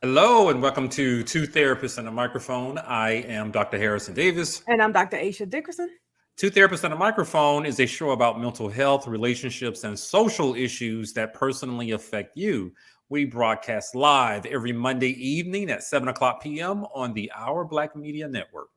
Hello and welcome to Two Therapists and a Microphone. I am Dr. Harrison Davis. And I'm Dr. Aisha Dickerson. Two Therapists and a Microphone is a show about mental health, relationships, and social issues that personally affect you. We broadcast live every Monday evening at 7 o'clock p.m. on the Our Black Media Network.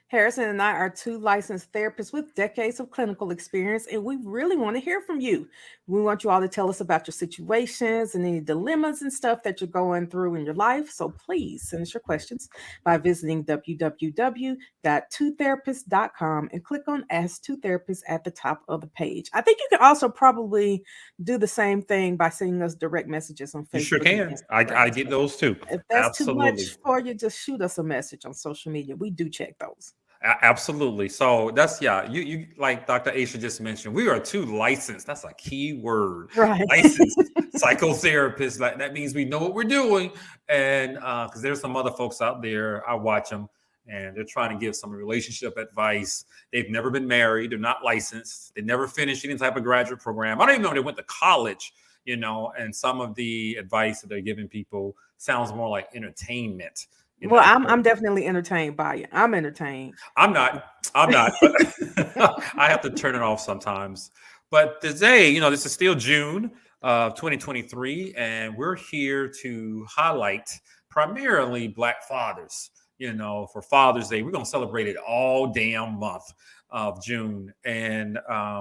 Harrison and I are two licensed therapists with decades of clinical experience, and we really want to hear from you. We want you all to tell us about your situations and any dilemmas and stuff that you're going through in your life. So please send us your questions by visiting www.twotherapist.com and click on Ask Two Therapists at the top of the page. I think you can also probably do the same thing by sending us direct messages on You sure Facebook and can. I Instagram. get So those too. if that's too Absolutely. much for you, just shoot us a message on social media. We do check those. Absolutely. So that's you like Dr. Aisha just mentioned, we are two licensed, that's a key word. Right. Licensed psychotherapists. Like that means we know what we're doing. And because there's some other folks out there, I watch them and they're trying to give some relationship advice. They've never been married, they're not licensed, they never finished any type of graduate program. I don't even know if they went to college, and some of the advice that they're giving people sounds more like entertainment. Well, I'm definitely entertained by it. I'm entertained. I'm not. I'm not. But I have to turn it off sometimes. But today, this is still June of 2023, and we're here to highlight primarily Black fathers. For Father's Day, we're going to celebrate it all damn month of June. And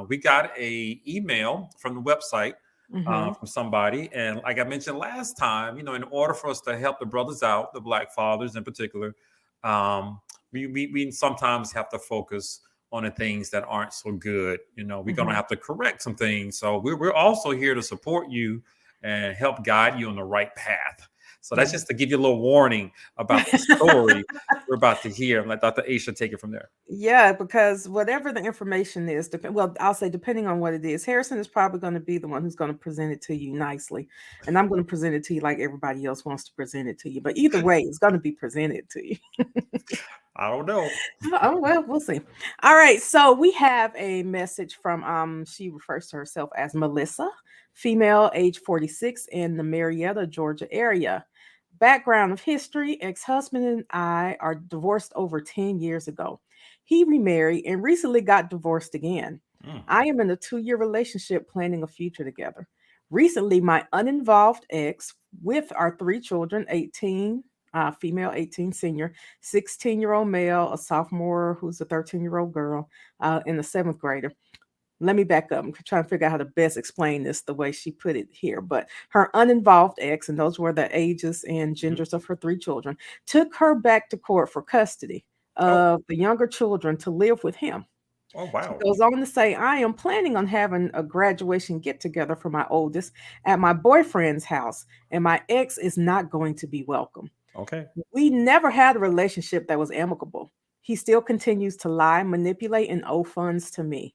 we got a email from the website from somebody. And like I mentioned last time, in order for us to help the brothers out, the Black fathers in particular, we sometimes have to focus on the things that aren't so good. We're going to have to correct some things. So we're also here to support you and help guide you on the right path. So that's just to give you a little warning about the story we're about to hear. And let Dr. Aisha take it from there. Yeah, because whatever the information is, I'll say depending on what it is, Harrison is probably going to be the one who's going to present it to you nicely, and I'm going to present it to you like everybody else wants to present it to you. But either way, it's going to be presented to you. I don't know. Oh well, we'll see. All right, so we have a message from she refers to herself as Melissa, female, age 46, in the Marietta, Georgia area. Background of history: ex-husband and I are divorced over 10 years ago. He remarried and recently got divorced again. Mm. I am in a 2-year relationship planning a future together. Recently, my uninvolved ex, with our 3 children, 18, female, 18, senior, 16-year-old male, a sophomore who's a 13-year-old girl, and a 7th grader. Let me back up. I'm trying to figure out how to best explain this the way she put it here. But her uninvolved ex, and those were the ages and genders of her 3 children, took her back to court for custody Oh, of the younger children to live with him. oh, She wow. goes on to say, I am planning on having a graduation get together for my oldest at my boyfriend's house, and my ex is not going to be welcome. Okay. We never had a relationship that was amicable. He still continues to lie, manipulate, and owe funds to me.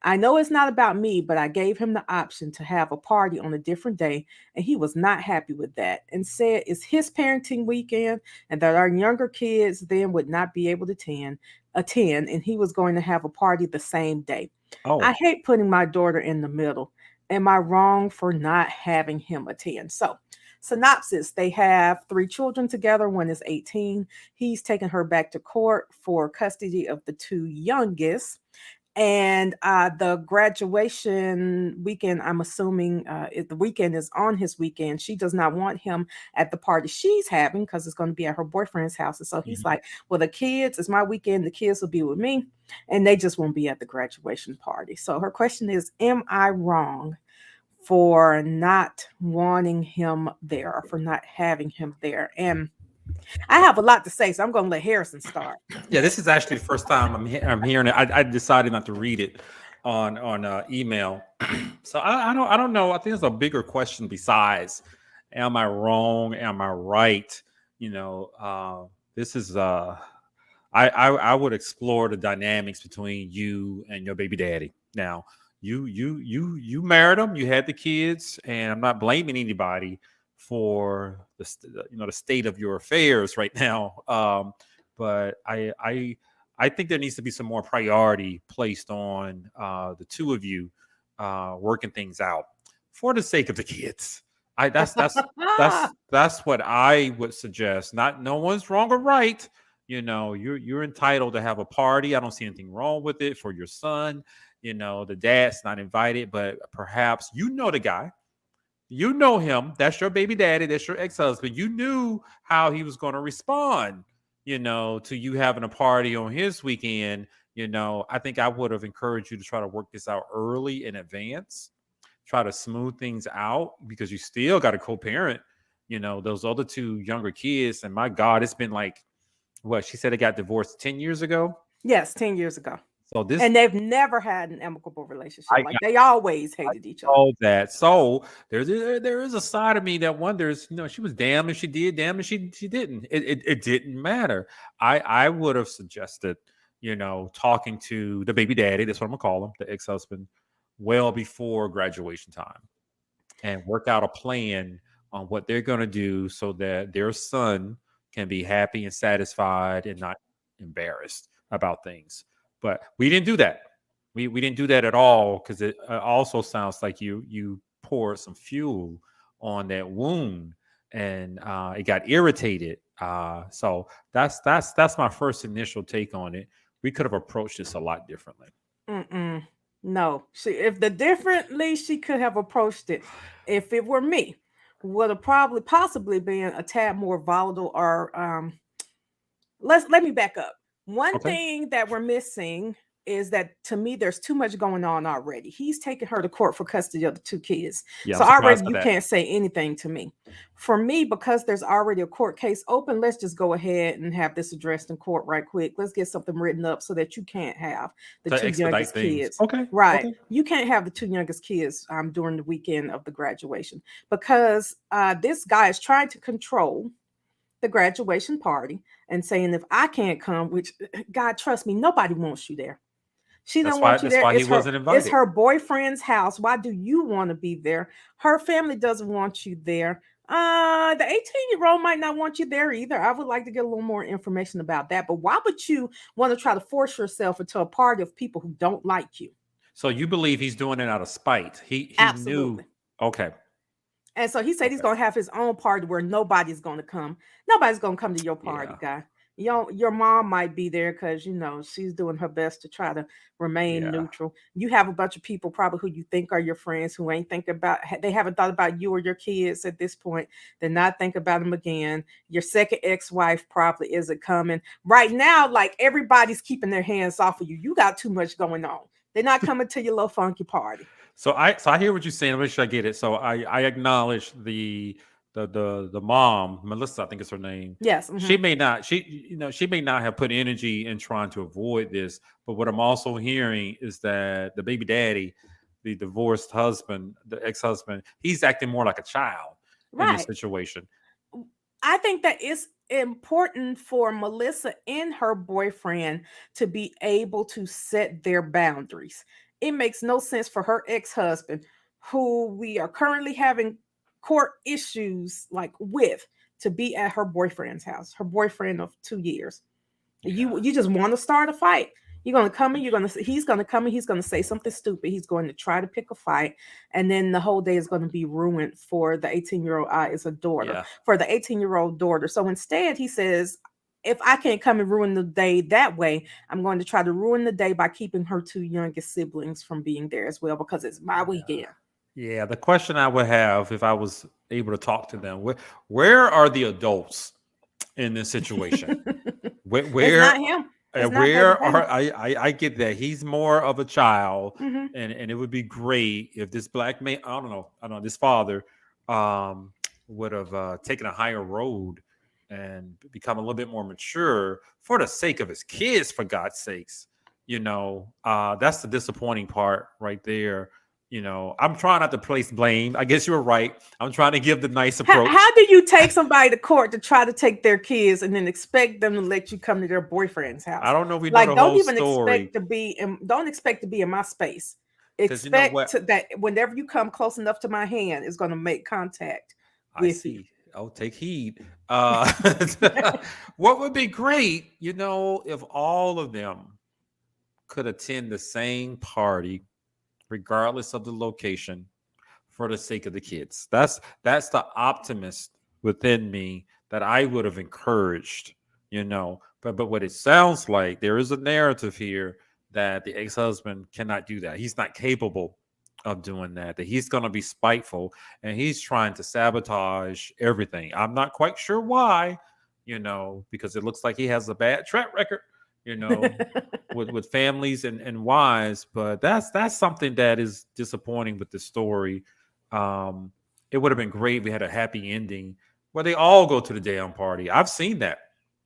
I know it's not about me, but I gave him the option to have a party on a different day, and he was not happy with that and said it's his parenting weekend and that our younger kids then would not be able to attend, and he was going to have a party the same day. I Oh, hate putting my daughter in the middle. Am I wrong for not having him attend? So, synopsis: they have 3 children together. One is 18. He's taken her back to court for custody of the 2 youngest. And the graduation weekend, I'm assuming if the weekend is on his weekend, she does not want him at the party she's having because it's going to be at her boyfriend's house. And so he's mhm. like, well, the kids, it's my weekend. The kids will be with me and they just won't be at the graduation party. So her question is, am I wrong for not wanting him there or for not having him there? And I have a lot to say, so I'm going to let Harrison start. Yeah, this is actually the first time I'm hearing it. I decided not to read it on email. So I don't know. I think there's a bigger question besides, am I wrong? Am I right? This is I would explore the dynamics between you and your baby daddy. Now, you married him, you had the kids, and I'm not blaming anybody for the state of your affairs right now. But I think there needs to be some more priority placed on the two of you working things out for the sake of the kids. I that's what I would suggest. Not no one's wrong or right. You're entitled to have a party. I don't see anything wrong with it for your son. The dad's not invited, but perhaps the guy. You know him. That's your baby daddy. That's your ex-husband. You knew how he was going to respond, to you having a party on his weekend. I think I would have encouraged you to try to work this out early in advance, try to smooth things out because you still got a co-parent, those other two younger kids. And my God, it's been like what she said, they got divorced 10 years ago. Yes, 10 years ago. So this And they've never had an amicable relationship. I Like they always hated each other. all that. So there is a side of me that wonders, she was damn if she did, damn if she didn't. It didn't matter. I would have suggested, talking to the baby daddy, that's what I'm gonna call him, the ex-husband, well before graduation time and work out a plan on what they're gonna do so that their son can be happy and satisfied and not embarrassed about things. But we didn't do that. We didn't do that at all because it also sounds like you poured some fuel on that wound and it got irritated. So that's my first initial take on it. We could have approached this a lot differently. Mm-mm. No, if the differently she could have approached it, if it were me, would have probably possibly been a tad more volatile or let me back up. One Okay. thing that we're missing is that to me there's too much going on already. He's taking her to court for custody of the two kids. Yeah, I'm So already surprised by you that. can't say anything to me. For me, because there's already a court case open, let's just go ahead and have this addressed in court right quick. Let's get something written up so that you can't have the To two expedite youngest things. kids. Okay. Right. Okay. You can't have the two youngest kids during the weekend of the graduation because this guy is trying to control the graduation party and saying if I can't come, which God trust me, nobody wants you there. She That's don't why want you that's there. why he wasn't It's invited. her boyfriend's house. Why do you want to be there? Her family doesn't want you there. The 18-year-old might not want you there either. I would like to get a little more information about that. But why would you want to try to force yourself into a party of people who don't like you? So you believe he's doing it out of spite. He knew. Absolutely. Okay. And so he said he's Okay. gonna have his own party where nobody's gonna come. Nobody's gonna come to your party, Yeah. guy. Your mom might be there because she's doing her best to try to remain Yeah. neutral. You have a bunch of people probably who you think are your friends who ain't think about they haven't thought about you or your kids at this point. They're not thinking about them again. Your second ex-wife probably isn't coming right now. Like everybody's keeping their hands off of you. You got too much going on. They're not coming to your little funky party. So I hear what you're saying. Let me make sure I get it. So I acknowledge the mom, Melissa, I think is her name. Yes. She may not she may not have put energy in trying to avoid this, but what I'm also hearing is that the baby daddy, the divorced husband, the ex-husband, he's acting more like a child in this Right. situation. I think that it's important for Melissa and her boyfriend to be able to set their boundaries. It makes no sense for her ex-husband, who we are currently having court issues like with, to be at her boyfriend's house, her boyfriend of 2 years. Yeah. You just want to start a fight. You're gonna come and he's gonna come and he's gonna say something stupid. He's going to try to pick a fight, and then the whole day is going to be ruined for the 18-year-old. Is a daughter Yeah. for the 18-year-old daughter. So instead, he says, if I can't come and ruin the day that way, I'm going to try to ruin the day by keeping her two youngest siblings from being there as well because it's my weekend. Yeah, the question I would have if I was able to talk to them, where are the adults in this situation? Where It's where not him. It's not baby where daddy. are I get that he's more of a child, Hmm. and it would be great if this black man, I don't know, this father um would have taken a higher road and become a little bit more mature for the sake of his kids, for God's sakes. That's the disappointing part right there. I'm trying not to place blame. I guess you're right. I'm trying to give the nice approach. How do you take somebody to court to try to take their kids and then expect them to let you come to their boyfriend's I house? don't know if we know Like, the whole don't even story expect to don't expect to be in my space. because you know Expect what? that whenever you come close enough to my hand, it's going to make contact I with you. see. Oh, take heed. What would be great, if all of them could attend the same party, regardless of the location, for the sake of the kids. That's the optimist within me that I would have encouraged, you know. But what it sounds like, there is a narrative here that the ex-husband cannot do that. He's not capable of doing that. That he's going to be spiteful and he's trying to sabotage everything. I'm not quite sure why, you know, because it looks like he has a bad track record, you know, with families and wives. But that's something that is disappointing with the story. Um, it would have been great if we had a happy ending where they all go to the damn party. I've seen that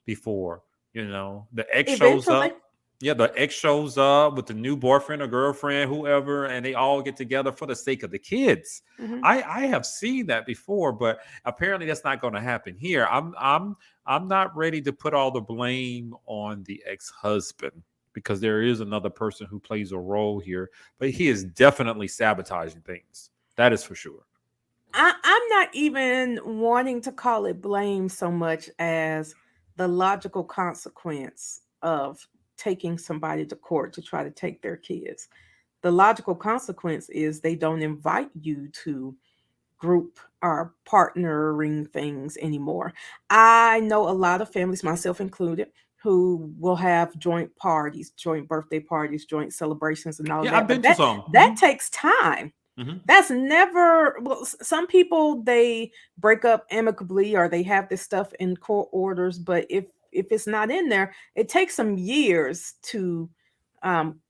before. You know, the ex shows Eventually. up. Yeah, the ex shows up with the new boyfriend or girlfriend, whoever, and they all get together for the sake of the kids. Mhm. I have seen that before, but apparently that's not going to happen here. I'm not ready to put all the blame on the ex-husband because there is another person who plays a role here, but he is definitely sabotaging things. That is for sure. I'm not even wanting to call it blame so much as the logical consequence of taking somebody to court to try to take their kids. The logical consequence is they don't invite you to group or partnering things anymore. I know a lot of families, myself included, who will have joint parties, joint birthday parties, joint celebrations, and all of Yeah, I've that. But been to that some. that takes time. Hmm. That's never well. Some people they break up amicably or they have this stuff in court orders, but if it's not in there, it takes some years to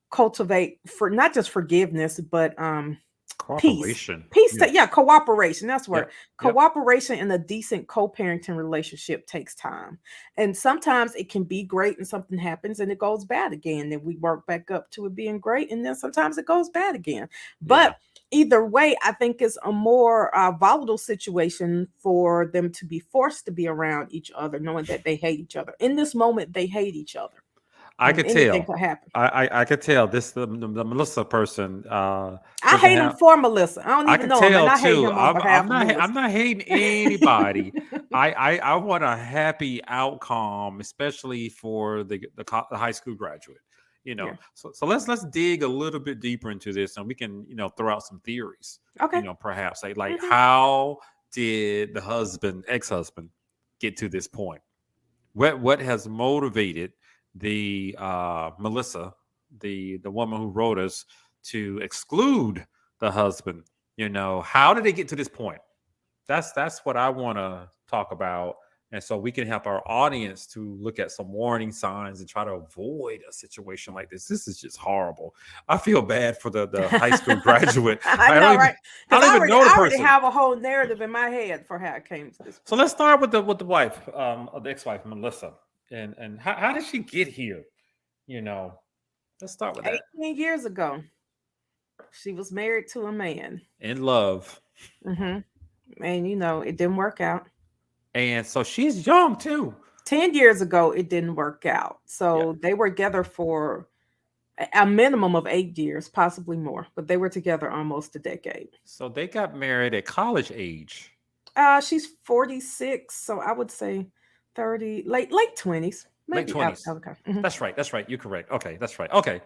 cultivate for not just forgiveness, but peace. Cooperation. Yeah, Yes. cooperation. That's where Yep. Yep. cooperation in a decent co-parenting relationship takes time. And sometimes it can be great and something happens and it goes bad again. Then we work back up to it being great. And then sometimes it goes bad again. Yeah. But either way, I think it's a more volatile situation for them to be forced to be around each other, knowing that they hate each other. In this moment, they hate each other. I could Anything tell. could happen. I could tell this the Melissa person I doesn't hate him have. for Melissa. I don't I even could know him, and tell I hate too. him on behalf of Melissa. I'm not hating anybody. I want a happy outcome, especially for the high school graduate. You know, Yeah. so let's dig a little bit deeper into this, and we can throw out some theories. Okay. Perhaps like Hmm. how did the ex-husband, get to this point? What has motivated the Melissa, the woman who wrote us, to exclude the husband? How did they get to this point? That's what I want to talk about, and so we can help our audience to look at some warning signs and try to avoid a situation like this. This is just horrible. I feel bad for the high school graduate. I I don't know, even right? I Because don't even know the I already person. have a whole narrative in my head for how it came to this So point. let's start with the wife, the ex-wife Melissa, and how did she get here? You know, let's start with that. 18 years ago, she was married to a man. In love, Hmm. And it didn't work out. and so she's young too. 10 years ago, it didn't work out. Yeah. So they were together for a minimum of 8 years, possibly more, but they were together almost a decade. So they got married at college age, She's 46, so I would say 30, late 20s, late maybe. 20s. Okay. Hmm. That's right. That's right. You're correct. Okay, that's right. Okay.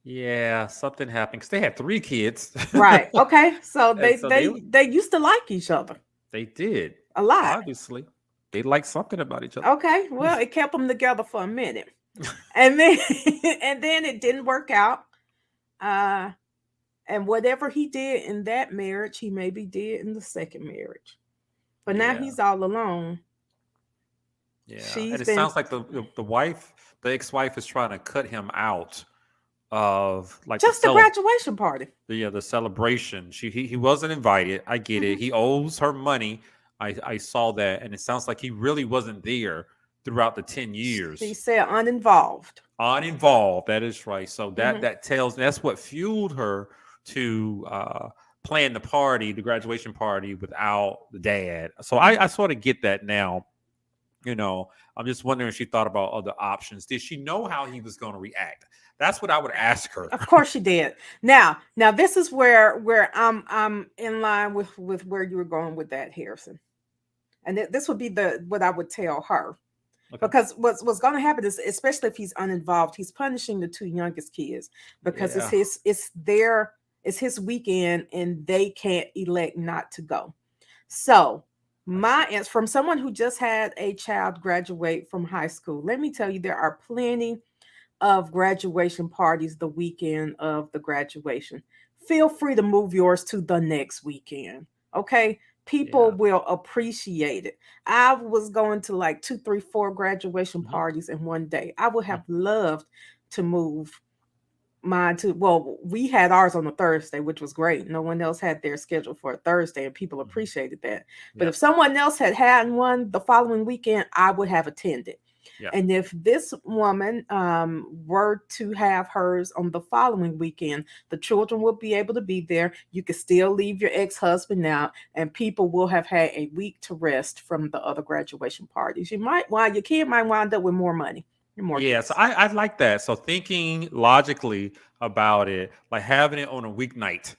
Yeah, something happened because they had 3 kids, Right. Okay. So and they so they they used to like each other they did a lot. obviously they like something about each other. Okay. Well, it kept them together for a minute, and then and then it didn't work out. Uh, and whatever he did in that marriage, he maybe did in the second marriage. But now Yeah, he's all alone. yeah, and She's it been sounds like the wife, the ex-wife, is trying to cut him out of like just a graduation party. the celebration. He wasn't invited. I get it. Hmm. He owes her money. I saw that, and it sounds like he really wasn't there throughout the 10 years. She said uninvolved. Uninvolved. That is right. So Hmm. that tells that's what fueled her to plan the party, the graduation party, without the dad. So I Hmm. sort of get that now. I'm just wondering if she thought about other options. Did she know how he was going to react? That's what I would ask her. Of course she did. Now this is where I'm in line with where you were going with that, Harrison. And this would be the what I would tell her. Okay. Because what's going to happen is, especially if he's uninvolved, he's punishing the two youngest kids because Yeah. it's their It's his weekend and they can't elect not to go. So, I see. my answer from someone who just had a child graduate from high school, let me tell you, there are plenty of graduation parties the weekend of the graduation. Feel free to move yours to the next weekend. Okay. People Yeah. will appreciate it. I was going to like two, three, four graduation Mhm. parties in one day. I would Mm. have loved to move mine to, well, we had ours on a Thursday, which was great. No one else had their schedule for a Thursday, and people Mhm. appreciated that. But Yep. if someone else had one the following weekend, I would have attended. Yep. And if this woman were to have hers on the following weekend, the children will be able to be there. You can still leave your ex-husband out, and people will have had a week to rest from the other graduation parties. Your kid might wind up with more money and more Yeah, so gifts. I like that. So thinking logically about it, like having it on a weeknight,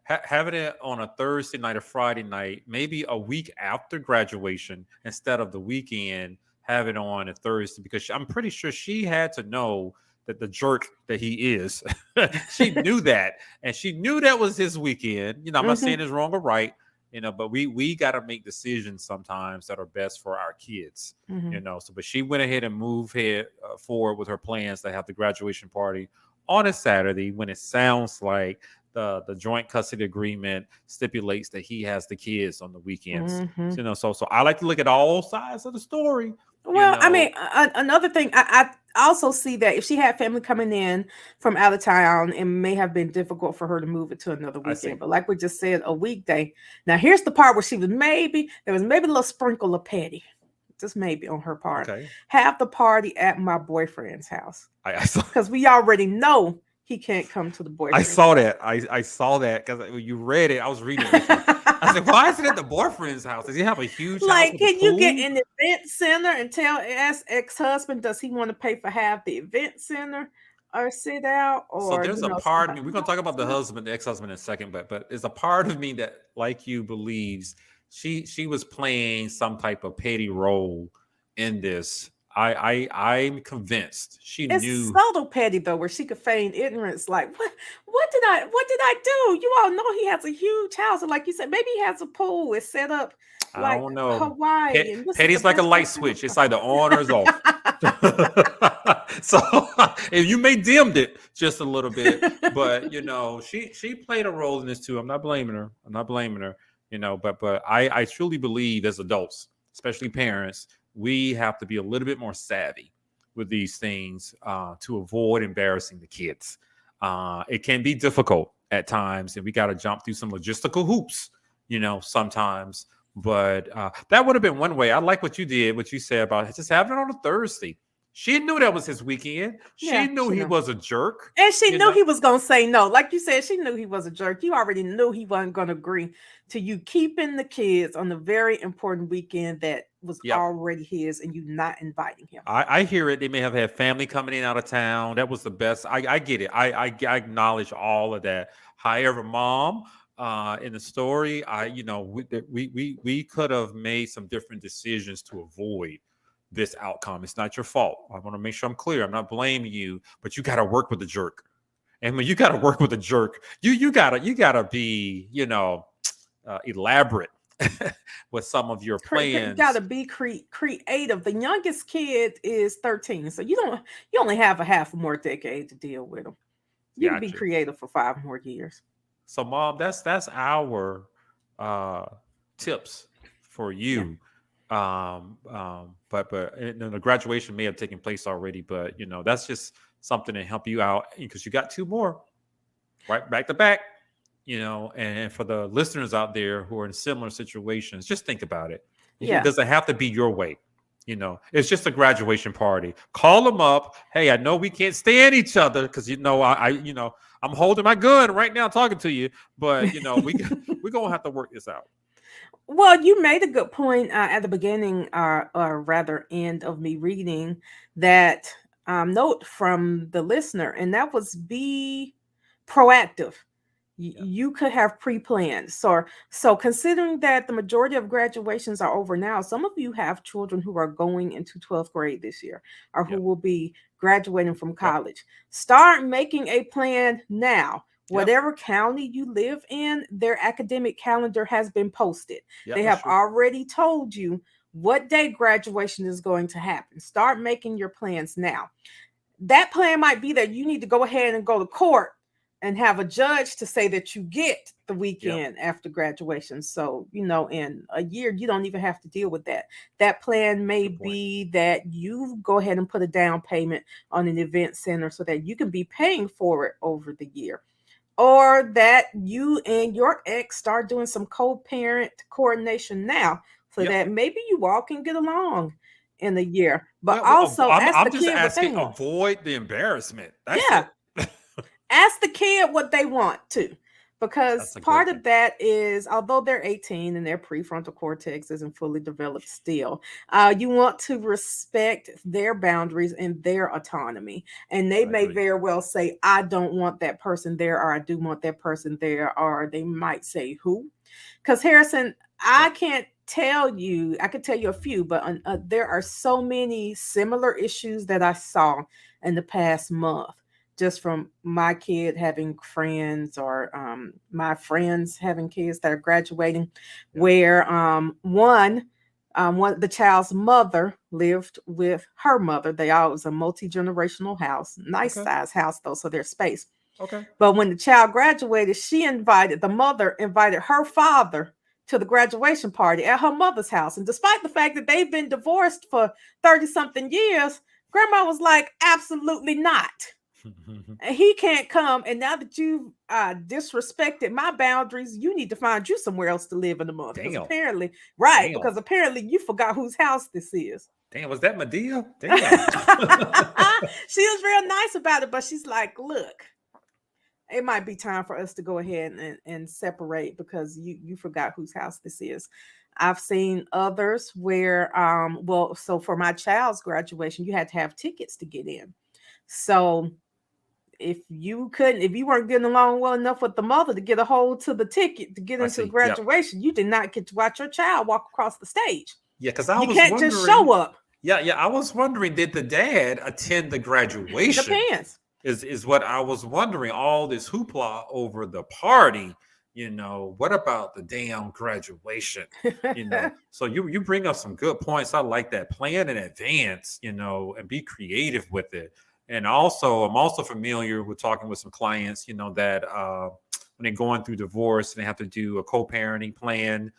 having it on a Thursday night or Friday night, maybe a week after graduation instead of the weekend, have it on a Thursday because I'm pretty sure she had to know that the jerk that he is, she knew that, and she knew that was his weekend. I'm not saying Hmm. it's wrong or right, but we got to make decisions sometimes that are best for our kids. Hmm. So but she went ahead and moved head forward with her plans to have the graduation party on a Saturday when it sounds like the joint custody agreement stipulates that he has the kids on the weekends. Hmm. So I like to look at all sides of the story. you Well, I know mean, another thing, I also see that if she had family coming in from out of town, it may have been difficult for her to move it to another I weekend. see. But like we just said, a weekday. Now, here's the part where there was maybe a little sprinkle of petty, just maybe on her part. Okay. Have the party at my boyfriend's house I saw because we already know he can't come to the I boyfriend's saw house. that. I saw that because when you read it, I was reading it with you. I said, "Why is it at the boyfriend's house? Does he have a huge house Like, with a can you get pool?" in the event center and ask ex-husband, does he want to pay for half the event center or sit out So or there's a part of somebody me. We're gonna talk about the else? husband, the ex-husband in a second, but there's a part of me that, like you, believes she was playing some type of petty role in this. I'm convinced she It's knew. subtle petty though, where she could feign ignorance. Like, what did I do? You all know he has a huge house, and like you said, maybe he has a pool. It's set up I like don't know. Hawaii, and this is the Petty's like a best light place to switch. It's either on or it's off. have So and you may dimmed it just a little bit, fun. but she played a role in this too. I'm not blaming her. I'm not blaming her. But I truly believe as adults, especially parents, we have to be a little bit more savvy with these things to avoid embarrassing the kids. It can be difficult at times, and we got to jump through some logistical hoops, sometimes. But that would have been one way. I like what you did, what you said about just having it on a Thursday. She knew that was his weekend. She Yeah, knew she he know. was a jerk. And she You knew know. he was gonna say no. Like you said, she knew he was a jerk. You already knew he wasn't gonna agree to you keeping the kids on the very important weekend that was Yep. already his and you not inviting him. I hear it. They may have had family coming in out of town. That was the best. I get it. I acknowledge all of that. However, mom, in the story, we could have made some different decisions to avoid this outcome. It's not your fault. I want to make sure I'm clear. I'm not blaming you, but you got to work with the jerk. And when you got to work with a jerk, you gotta be elaborate with some of your You gotta plans. be creative. The youngest kid is 13, so you only have a half more decade to deal with them. You can be Gotcha. creative for 5 more years. So, mom, that's our uh, tips for Yeah. you. But the graduation may have taken place already, but that's just something to help you out because you got two more right back to back. And for the listeners out there who are in similar situations, just think about it. It Yeah. doesn't have to be your way. It's just a graduation party. Call them up. Hey, I know we can't stand each other because I'm holding my gun right now talking to you, but we're gonna have to work this out. Well, you made a good point at the beginning, or rather, end of me reading that note from the listener, and that was be proactive. Yeah. You could have pre-planned. So considering that the majority of graduations are over now, some of you have children who are going into 12th grade this year or who Yep. will be graduating from Yep. college. Start making a plan now. Yep. whatever county you live in, their academic calendar has been posted. Yep. They That's have true. already told you what day graduation is going to happen. Start making your plans now. That plan might be that you need to go ahead and go to court and have a judge to say that you get the Yep. weekend after graduation. So, in a year, you don't even have to deal with that. That plan may Good point. be that you go ahead and put a down payment on an event center so that you can be paying for it over the year, or that you and your ex start doing some co-parent coordination now so Yep. that maybe you all can get along in a year, but Well, also I'm, ask the I'm just kid what they asking, want. avoid the embarrassment. That's Yeah, it. ask the kid what they want to, That's because a part great thing. of that is, although they're 18 and their prefrontal cortex isn't fully developed still, you want to respect their boundaries and their autonomy. And they I may agree. very well say, I don't want that person there, or I do want that person there, or they might say who. Because Harrison, I Yep. can't tell you, I could tell you a few, but there are so many similar issues that I saw in the past month, just from my kid having friends, or my friends having kids that are graduating, Yep. where one the child's mother lived with her mother. They all, it was a multi-generational house, nice Okay. size house though, so there's space. Okay. But when the child graduated, the mother invited her father to the graduation party at her mother's house. And despite the fact that they've been divorced for 30 something years, grandma was like, absolutely not. And he can't come. And now that you've disrespected my boundaries, you need to find you somewhere else to live in the month. Because Damn. apparently, right, Damn. because apparently you forgot whose house this is. Damn. Was that Medea? She Damn. was real nice about it, but she's like, look, it might be time for us to go ahead and separate, because you forgot whose house this is. I've seen others where well, so for my child's graduation, you had to have tickets to get in. So if you weren't getting along well enough with the mother to get a hold to the ticket to get I into the see. Yep. graduation, you did not get to watch your child walk across the stage. Yeah, because I You was can't just wondering. show up. Yeah, I was wondering, did the dad attend the graduation? Depends. Is what I was wondering. All this hoopla over the party, what about the damn graduation? So you bring up some good points. I like that. Plan in advance, and be creative with it. And also, I'm also familiar with talking with some clients, that when they're going through divorce and they have to do a co-parenting plan,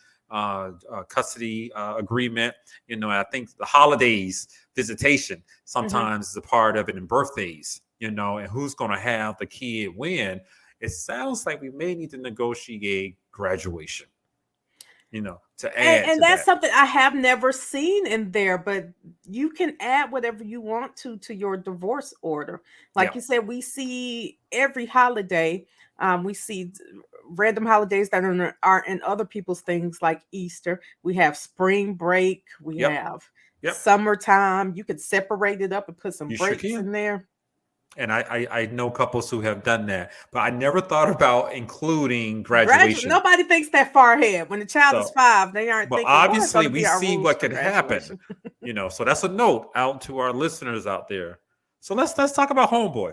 custody agreement. I think the holidays visitation Mhm. sometimes is a part of it, and birthdays. And who's going to have the kid when. It sounds like we may need to negotiate graduation. To add And to that's that. something I have never seen in there, but you can add whatever you want to your divorce order. Like Yeah. you said, we see every holiday. We see random holidays that are in other people's things, like Easter. We have spring break. We Yep. have Yep. summertime. You could separate it up and put some You sure breaks can. in there. And I know couples who have done that, but I never thought about including graduation. Nobody thinks that far ahead. When the child is So, 5, they aren't but thinking what are going obviously to we be our see rules what for could happen, graduation. so that's a note out to our listeners out there. So let's talk about homeboy.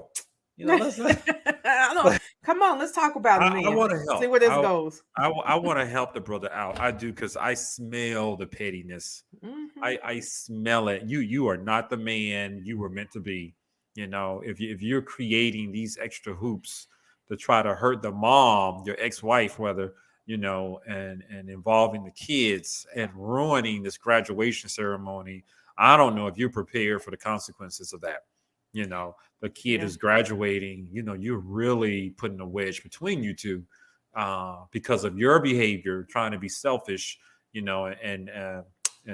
Let's I don't, come on, let's talk about him I then. want to See help. where this goes. I want to help the brother out. I do, because I smell the pettiness. Mhm. I smell it. You are not the man you were meant to be. If you're creating these extra hoops to try to hurt the mom, your ex-wife, whether and involving the kids and ruining this graduation ceremony, I don't know if you're prepared for the consequences of that. The kid Yeah. is graduating. You're really putting a wedge between you two, because of your behavior, trying to be selfish, and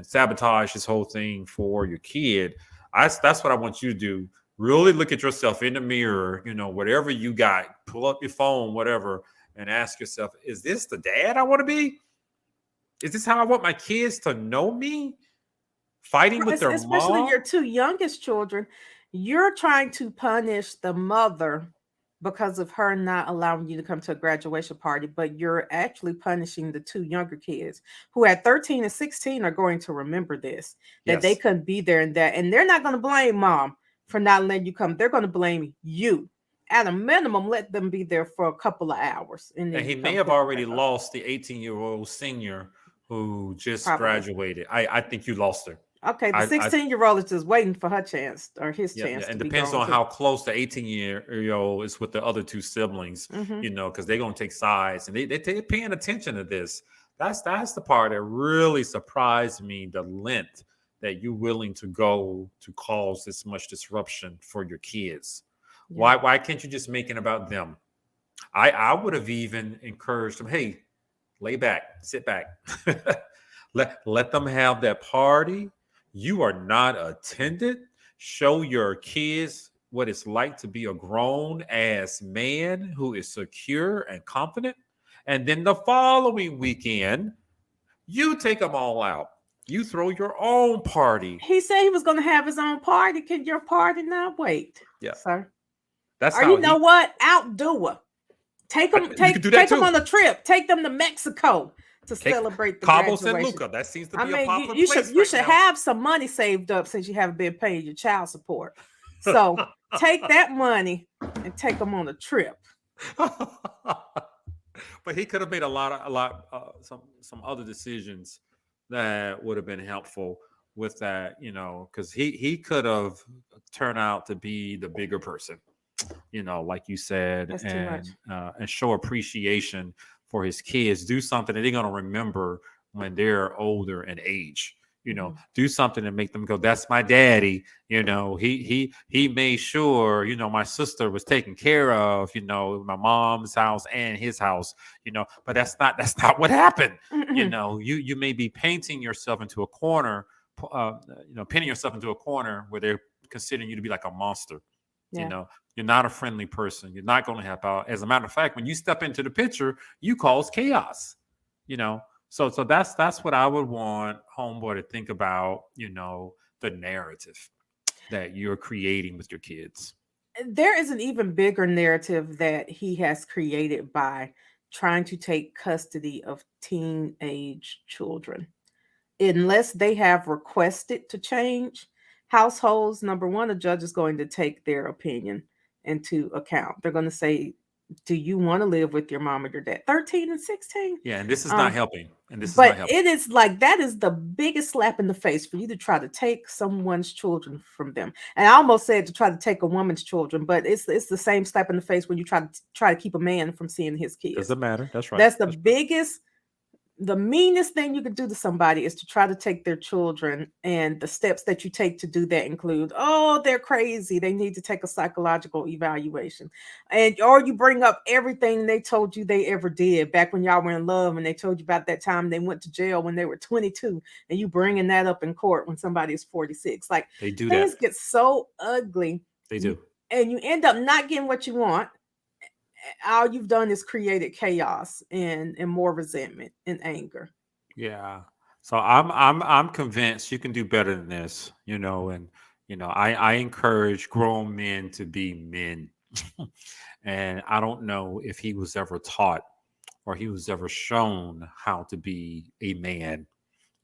sabotage this whole thing for your kid. That's what I want you to do. Really look at yourself in the mirror, whatever you got, pull up your phone, whatever, and ask yourself, is this the dad I want to be? Is this how I want my kids to know me? Fighting with their Especially your mom? two youngest children, you're trying to punish the mother because of her not allowing you to come to a graduation party, but you're actually punishing the two younger kids who at 13 and 16 are going to remember this, that they Yes. couldn't be there, and they're not going to blame mom for not letting you come. They're going to blame you. at a minimum, let them be there for a couple of hours, and And then he you may come have pick them already back up. lost the 18-year-old senior who just Probably. graduated. I think you lost her. Okay, the I 16-year-old is just waiting for her chance or his Yeah, yeah, chance and to be depends grown on too. how close the 18-year-old is with the other two siblings, Hmm. because they're gonna take sides and they're paying attention to this. That's the part that really surprised me, the length that you're willing to go to cause this much disruption for your kids. Yeah. Why can't you just make it about them? I would have even encouraged them, hey, lay back, sit back. Let them have that party. You are not attended. Show your kids what it's like to be a grown ass man who is secure and confident. And then the following weekend, you take them all out. You throw your own party. He said he was going to have his own party. Can your party not wait, Yeah, sir? that's Or how you know he. what? Outdo her. Take them, You can take do that take them too. on a trip. Take them to Mexico to Okay, celebrate the Cabo San graduation. Luca. That seems to I be a mean, popular you should place you right should now. have some money saved up since you haven't been paying your child support. So take that money and take them on a trip. But he could have made some other decisions that would have been helpful with that, because he could have turned out to be the bigger person, like you said, That's too much. and show appreciation for his kids. Do something that they're gonna remember when they're older in age. Mhm. Do something to make them go, "That's my daddy." He made sure my sister was taken care of. My mom's house and his house. But that's not what happened. You may be painting yourself into a corner, pinning yourself into a corner where they're considering you to be like a monster. You Yeah. know, you're not a friendly person. You're not going to help out. As a matter of fact, when you step into the picture, you cause chaos. You know, so that's what I would want homeboy to think about. The narrative that you're creating with your kids. There is an even bigger narrative that he has created by trying to take custody of teenage children. Unless they have requested to change households, number one, the judge is going to take their opinion into account. They're going to say, do you want to live with your mom or your dad? 13 and 16. Yeah, and this is not Um, helping. And this is not but helping. it is like that is the biggest slap in the face for you to try to take someone's children from them. And I almost said to try to take a woman's children, but it's the same slap in the face when you try to keep a man from seeing his kids. Doesn't matter. That's right. That's the meanest thing you could do to somebody is to try to take their children, and the steps that you take to do that include, oh, they're crazy, they need to take a psychological evaluation, and or you bring up everything they told you they ever did back when y'all were in love, and they told you about that time they went to jail when they were 22, and you bringing that up in court when somebody is 46. Like, They do that. things get so ugly. They do. And you end up not getting what you want. All you've done is created chaos and more resentment and anger. Yeah. So I'm convinced you can do better than this, and I encourage grown men to be men. And I don't know if he was ever taught or he was ever shown how to be a man,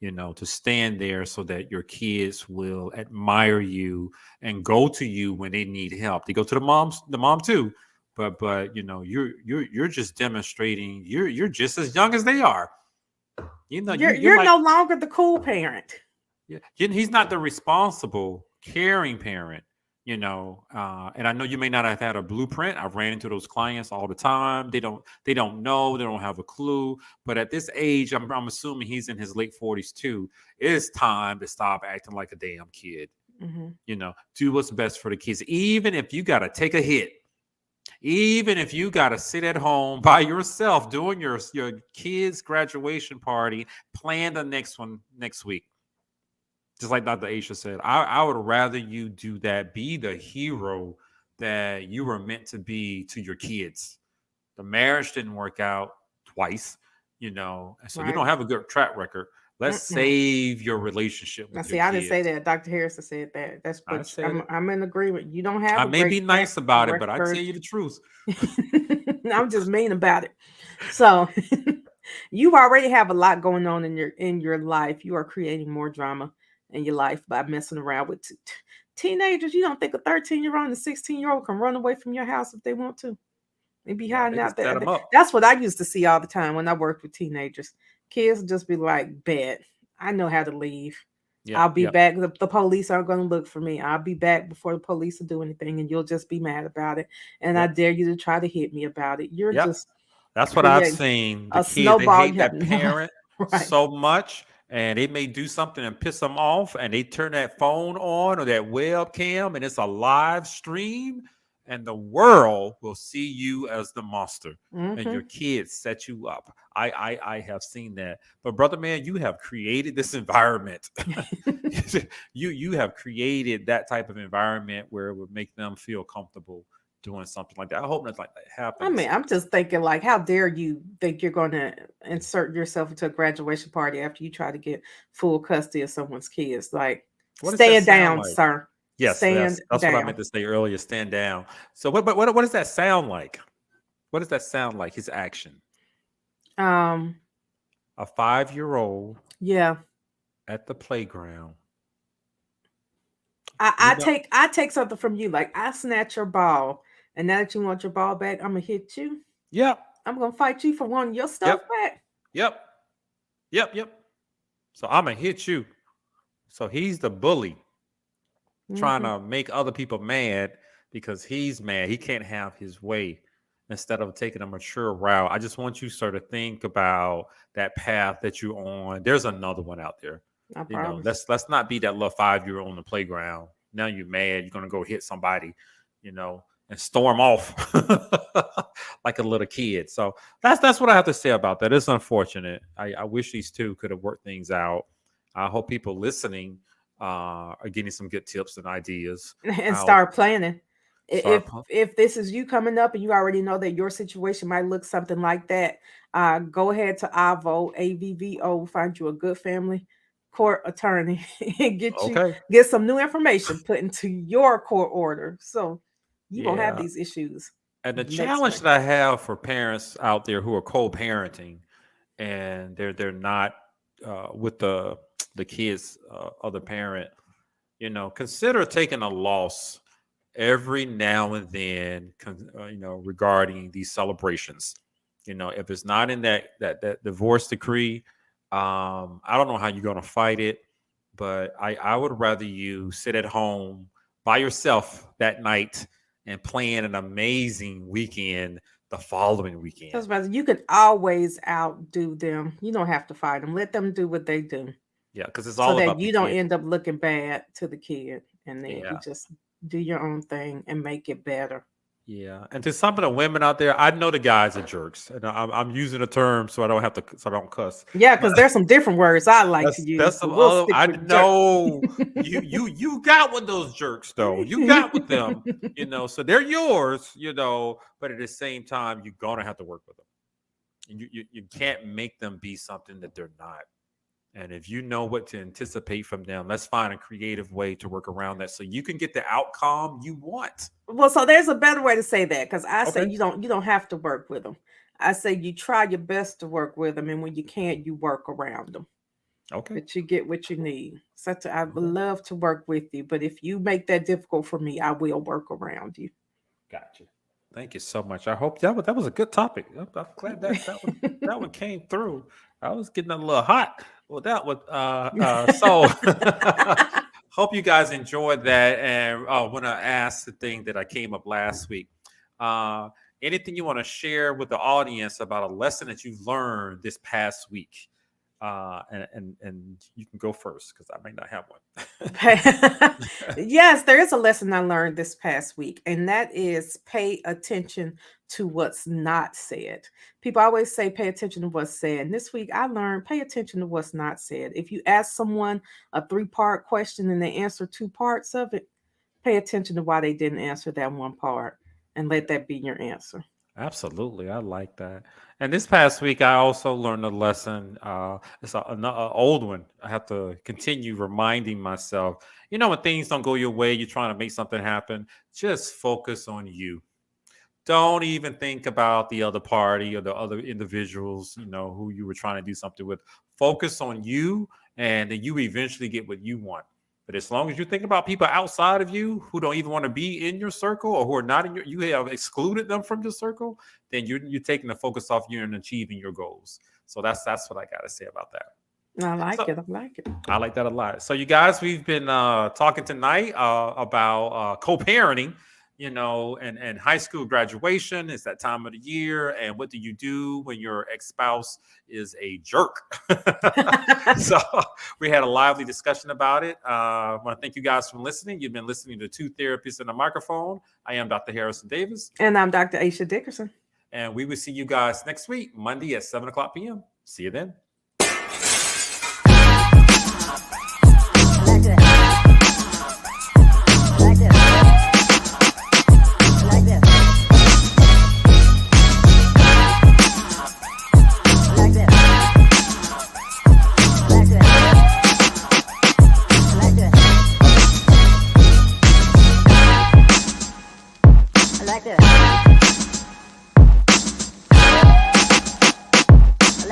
to stand there so that your kids will admire you and go to you when they need help. They go to the mom too, but you're just demonstrating you're just as young as they are. You're You're like, no longer the cool parent. yeah, he's not the responsible, caring parent. And I know you may not have had a blueprint. I've ran into those clients all the time. They don't know, they don't have a clue. But at this age, I'm assuming he's in his late 40s too. It's time to stop acting like a damn kid. Mhm. Do what's best for the kids, even if you got to take a hit. Even if you got to sit at home by yourself doing your kids' graduation party, plan the next one next week. Just like Dr. Aisha said, I would rather you do that, be the hero that you were meant to be to your kids. The marriage didn't work out twice, and so you Right. don't have a good track record. Let's Mm-mm. save your relationship Now, with your see, I didn't say kids. that. Dr. Harrison said that. That's I what said it. I'm in agreement. You don't have I a may great be track nice about it, but I tell record. you the truth. I'm just mean about it. So you already have a lot going on in your life. You are creating more drama in your life by messing around with Teenagers, you don't think a 13-year-old and a 16-year-old can run away from your house if they want to? They be No, hiding they can out set there. them up. That's what I used to see all the time when I worked with teenagers. Kids just be like, bet, I know how to leave. Yep, I'll be yep, back. The police aren't going to look for me. I'll be back before the police will do anything, and you'll just be mad about it. And I yep, dare you to try to hit me about it. You're yep. just That's what I've creating seen. The a kids, they snowball. hate You have that no parent right. so much, and they may do something and piss them off, and they turn that phone on or that webcam, and it's a live stream, and the world will see you as the monster, and your Hmm. kids set you up. I have seen that, but brother man, you have created this environment. You have created that type of environment where it would make them feel comfortable doing something like that. I hope nothing like that I happens. mean, I'm just thinking, like, how dare you think you're going to insert yourself into a graduation party after you try to get full custody of someone's kids? Like, What does that stand sound down, like? sir. Yes, Stand that's what I down. meant to say earlier. Stand down. So what does that sound like? What does that sound like? His action. Um, A 5-year-old yeah. at the playground. I, You I know. take I take something from you. Like, I snatch your ball, and now that you want your ball back, I'm gonna hit you. Yep. I'm gonna fight you for wanting your stuff Yep. back. Yep. Yep. Yep. So I'm gonna hit you. So he's the bully trying Hmm. to make other people mad because he's mad. He can't have his way instead of taking a mature route. I just want you, sir, to think about that path that you're on. There's another one out there. I You know, promise. let's not be that little 5-year-old on the playground. Now you're mad. You're gonna go hit somebody, you know, and storm off like a little kid. So that's what I have to say about that. It's unfortunate. I wish these two could have worked things out. I hope people listening are getting some good tips and ideas And how start planning. start. If this is you coming up and you already know that your situation might look something like that, go ahead to AVVO, find you a good family court attorney and Okay. get some new information put into your court order, so you won't have Yeah. these issues And the next challenge time. that I have for parents out there who are co-parenting and they're not with the kids other parent, you know, consider taking a loss every now and then, you know, regarding these celebrations. You know, if it's not in that divorce decree, I don't know how you're going to fight it, but I would rather you sit at home by yourself that night and plan an amazing weekend the following weekend. Because you can always outdo them. You don't have to fight them. Let them do what they do, Yeah, because it's so all that about the you don't kid. end up looking bad to the kid, and then you Yeah. just do your own thing and make it better. Yeah, and to some of the women out there, I know the guys are jerks, and I'm using a term so I don't have to, so I don't cuss. Yeah, But because there's some different words I like to use, that's but some we'll other. stick I with jerk. know you got with those jerks though. You got with them, you know. So they're yours, you know. But at the same time, you're gonna have to work with them, and you can't make them be something that they're not. And if you know what to anticipate from them, let's find a creative way to work around that so you can get the outcome you want. Well, so there's a better way to say that, because I say Okay. you don't have to work with them. I say you try your best to work with them, and when you can't, you work around them. Okay. But you get what you need. I would Okay. love to work with you, but if you make that difficult for me, I will work around you. Gotcha. Thank you so much. I hope that was a good topic. I'm glad that one came through. I was getting a little hot. Well, that was so. Hope you guys enjoyed that. And when I asked the thing that I came up last week, uh, anything you want to share with the audience about a lesson that you've learned this past week? And you can go first because I may not have one. Yes, there is a lesson I learned this past week, and that is pay attention to what's not said. People always say pay attention to what's said. And this week I learned pay attention to what's not said. If you ask someone a three-part question and they answer two parts of it, pay attention to why they didn't answer that one part and let that be your answer. Absolutely, I like that. And this past week, I also learned a lesson. It's an old one. I have to continue reminding myself. You know, when things don't go your way, you're trying to make something happen. Just focus on you. Don't even think about the other party or the other individuals. You know who you were trying to do something with. Focus on you, and then you eventually get what you want. But as long as you think about people outside of you who don't even want to be in your circle or who are not in you have excluded them from your circle, then you're taking the focus off you and achieving your goals. So that's what I got to say about that. I like So, it. I like it. I like that a lot. So, you guys, we've been talking tonight about co-parenting, and high school graduation. It's that time of the year. And what do you do when your ex-spouse is a jerk? So we had a lively discussion about it. I want to thank you guys for listening. You've been listening to Two Therapists and a Microphone. I am Dr. Harrison Davis. And I'm Dr. Aisha Dickerson. And we will see you guys next week, Monday at 7 o'clock p.m. See you then.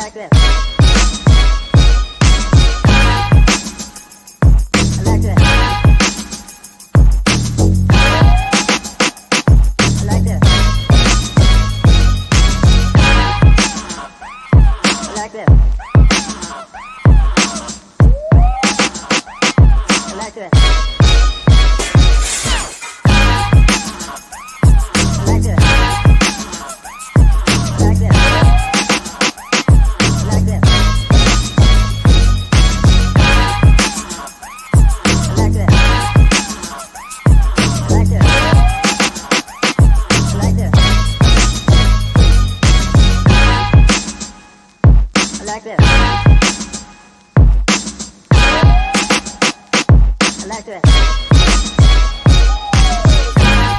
Like this.